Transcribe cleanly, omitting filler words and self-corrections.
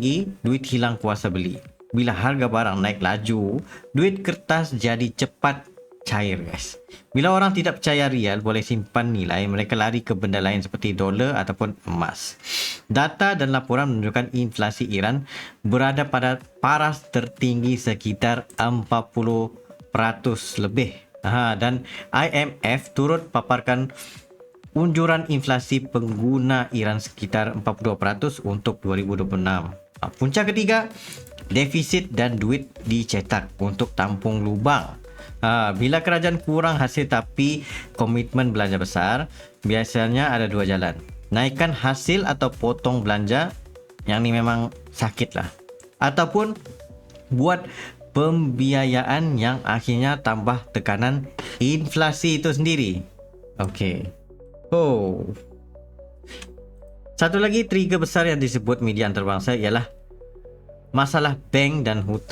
tinggi, duit hilang kuasa beli. Bila harga barang naik laju, duit kertas jadi cepat cair, guys. Bila orang tidak percaya rial boleh simpan nilai, mereka lari ke benda lain seperti dolar ataupun emas. Data dan laporan menunjukkan inflasi Iran berada pada paras tertinggi sekitar 40% lebih. Dan IMF turut paparkan unjuran inflasi pengguna Iran sekitar 42% untuk 2026. Punca ketiga, defisit dan duit dicetak untuk tampung lubang. Bila kerajaan kurang hasil tapi komitmen belanja besar, biasanya ada dua jalan. Naikkan hasil atau potong belanja, yang ni memang sakit lah. Ataupun buat pembiayaan yang akhirnya tambah tekanan inflasi itu sendiri. Okey. Satu lagi trigger besar yang disebut media antarabangsa ialah masalah bank dan hutang